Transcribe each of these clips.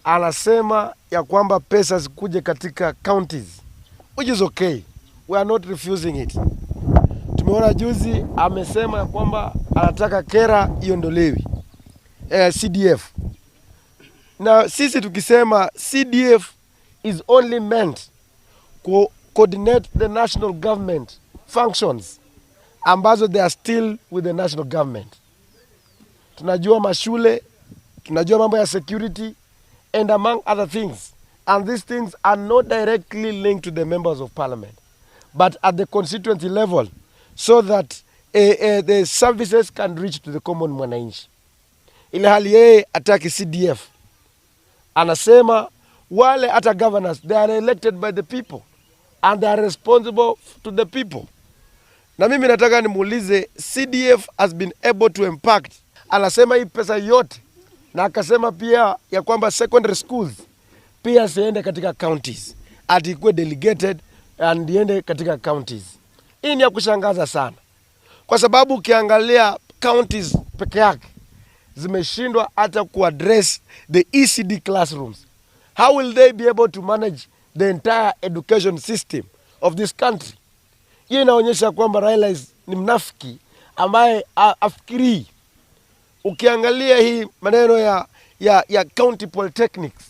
anasema ya kwamba pesa zikuje katika counties, which is okay. We are not refusing it. Tumeona juzi amesema ya kwamba anataka kera iondolewi, CDF. Na sisi tukisema CDF is only meant to coordinate the national government functions ambazo they are still with the national government. Tunajua mashule, tunajua mambo ya security and among other things. And these things are not directly linked to the members of parliament, but at the constituency level, so that the services can reach to the common mwananchi. Ile hali yeye ataki CDF. Anasema wale hata governors, they are elected by the people and they are responsible to the people. Na mimi nataka nimuulize, CDF has been able to impact. Anasema hii pesa yote, na akasema pia ya kwamba secondary schools pia siende katika counties, atikuwe delegated and iende katika counties. Hii ni ya kushangaza sana, kwa sababu ukiangalia counties peke yake zimeshindwa hata kuaddress the ECD classrooms. How will they be able to manage the entire education system of this country? Hii inaonyesha kwamba Raila ni mnafiki ambaye afikiri. Ukiangalia hii maneno ya county polytechnics,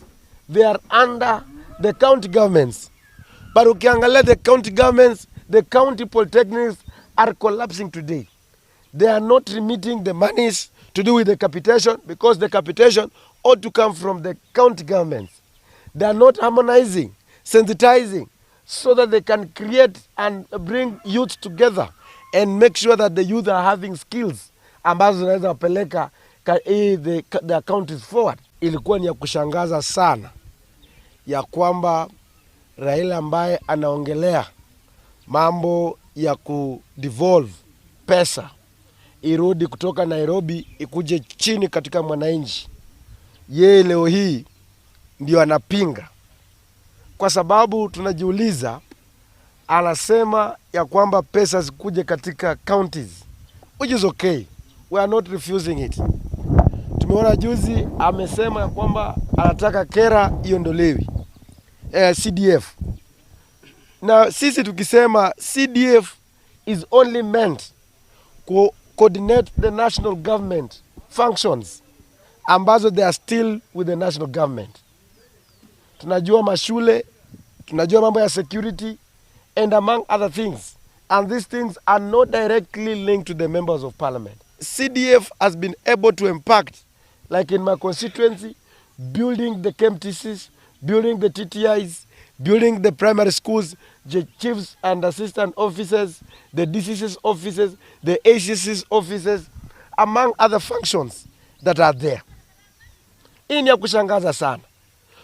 they are under the county governments. But ukiangalia the county governments, the county polytechnics are collapsing today. They are not remitting the monies to do with the capitation, because the capitation ought to come from the county governments. They are not harmonizing, sensitizing, so that they can create and bring youth together and make sure that the youth are having skills ambazo zinaweza wapeleka the counties forward. Ilikuwa ni ya kushangaza sana ya kwamba Raila ambaye anaongelea mambo ya kudevolve pesa irudi kutoka Nairobi ikuje chini katika mwananchi, yeye leo hii ndio anapinga. Kwa sababu tunajiuliza, anasema ya kwamba pesa zikuje katika counties, which is okay. We are not refusing it. Tumeona juzi amesema ya kwamba anataka kera iondolewi, CDF. Na sisi tukisema CDF is only meant to coordinate the national government functions ambazo they are still with the national government. Tunajua mashule, tunajua mambo ya security and among other things. And these things are not directly linked to the members of parliament. CDF has been able to impact, like in my constituency, building the KMTCs, building the TTIs, building the primary schools, the chiefs and assistant officers, the DCC's offices, the ACC's offices, among other functions that are there. Hii ni ya kushangaza sana,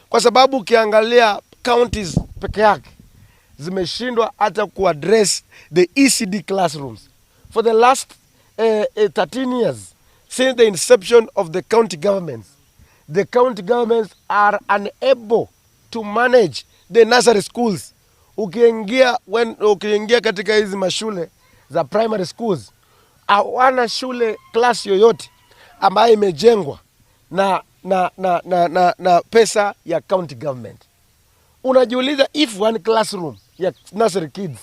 kwa sababu ukiangalia counties peke yake zimeshindwa hata kuaddress the ECD classrooms. For the last 13 years, since the inception of the county governments are unable to manage the nursery schools. Ukiingia katika hizi mashule za primary schools, hawana shule class yoyote ambayo imejengwa na pesa ya county government. Unajiuliza, if one classroom ya nursery kids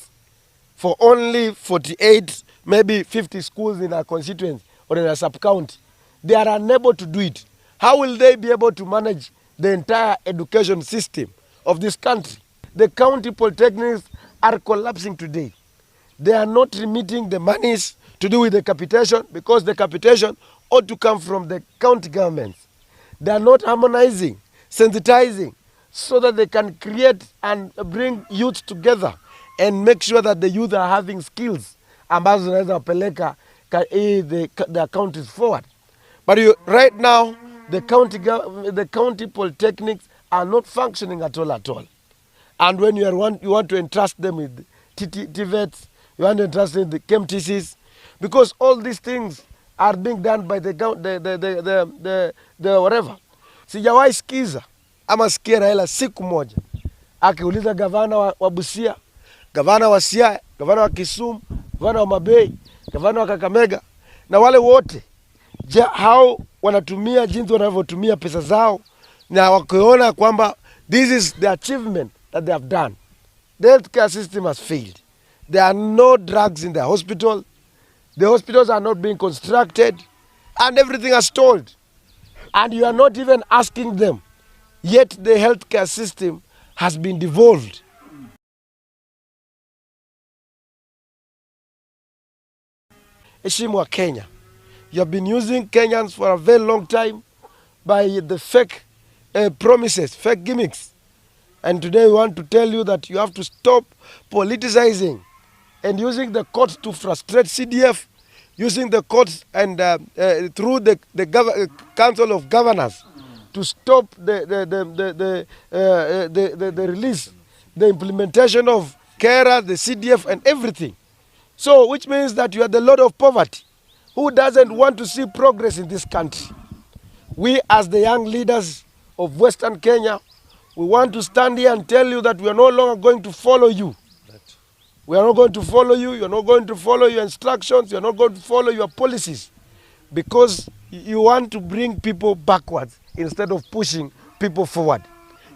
for only 48, maybe 50 schools in a constituency or in a sub-county, they are unable to do it. How will they be able to manage the entire education system of this country? The county polytechnics are collapsing today. They are not remitting the monies to do with the capitation, because the capitation ought to come from the county governments. They are not harmonizing, sensitizing, so that they can create and bring youth together and make sure that the youth are having skills ambazo zinaweza wapeleka the counties forward. But right now, the county polytechnics are not functioning at all. And when you want to entrust them with TVETs, you want to entrust them with the KMTCs, because all these things are being done by the whatever. Sijawahi sikiza ama sikia Raila siku moja akiuliza gavana wa Busia, gavana wa Siaya, gavana wa Kisumu, gavana wa Mabei, gavana wa Kakamega na wale wote hao wanatumia jinsi wanavyotumia pesa zao na wakiona kwamba this is the achievement that they have done. The healthcare system has failed. There are no drugs in the hospital. The hospitals are not being constructed, and everything is stalled. And you are not even asking them. Yet the healthcare system has been devolved. Heshima wa Kenya. You have been using Kenyans for a very long time by the fake promises, fake gimmicks. And today we want to tell you that you have to stop politicizing and using the courts to frustrate CDF, using the courts and through the Council of Governors to stop the release, the implementation of KERA, the CDF and everything. So which means that you are the Lord of Poverty. Who doesn't want to see progress in this country? We as the young leaders of Western Kenya, we want to stand here and tell you that we are no longer going to follow you. We are not going to follow you. You are not going to follow your instructions. You are not going to follow your policies, because you want to bring people backwards instead of pushing people forward.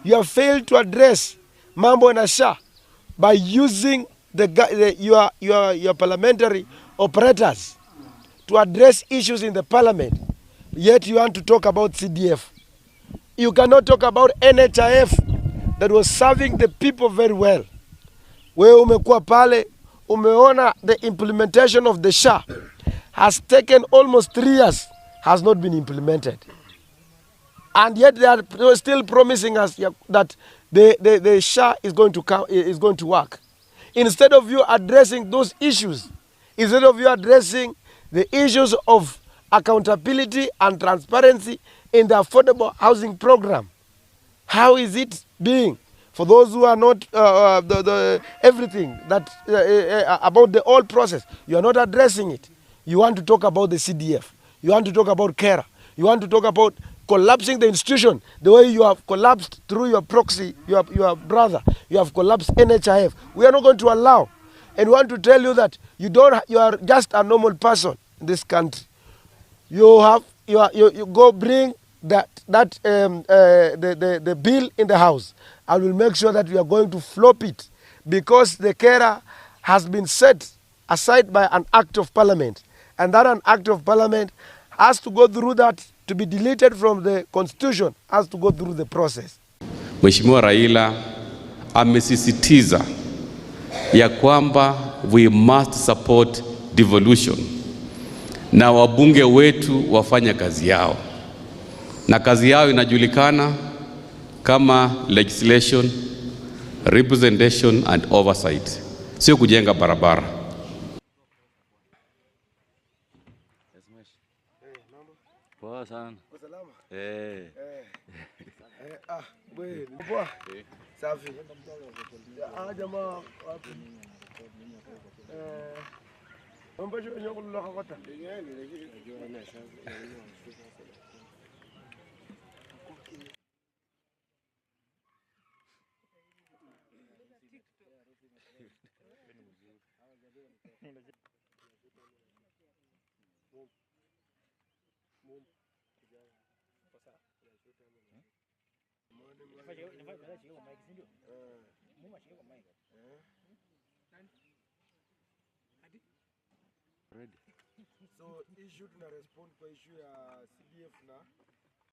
You have failed to address mambo na SHA by using your parliamentary operators to address issues in the parliament. Yet you want to talk about CDF. You cannot talk about NHIF that was serving the people very well. Wewe umekuwa pale, umeona the implementation of the SHA has taken almost 3 years, has not been implemented. And yet they are still promising us that the SHA is going to work. Instead of you addressing those issues, instead of you addressing the issues of accountability and transparency in the affordable housing program, how is it being? For those who are not everything that about the whole process, you are not addressing it. You want to talk about the CDF. You want to talk about KERA. You want to talk about collapsing the institution the way you have collapsed through your proxy, your brother. You have collapsed NHIF. We are not going to allow. And we want to tell you that you are just a normal person in this country. You go bring the bill in the house. I will make sure that we are going to flop it, because the KERA has been set aside by an act of parliament, and that an act of parliament has to go through that to be deleted from the constitution, has to go through the process. Mheshimiwa Raila amesisitiza ya kwamba we must support devolution, na wabunge wetu wafanya kazi yao, na kazi yao inajulikana kama legislation, representation and oversight, sio kujenga barabara. Poa sana. Salama? Poa. Safi. Jamaa wapi? Mbona nyoko lokota? So issue tuna respond kwa issue ya CDF na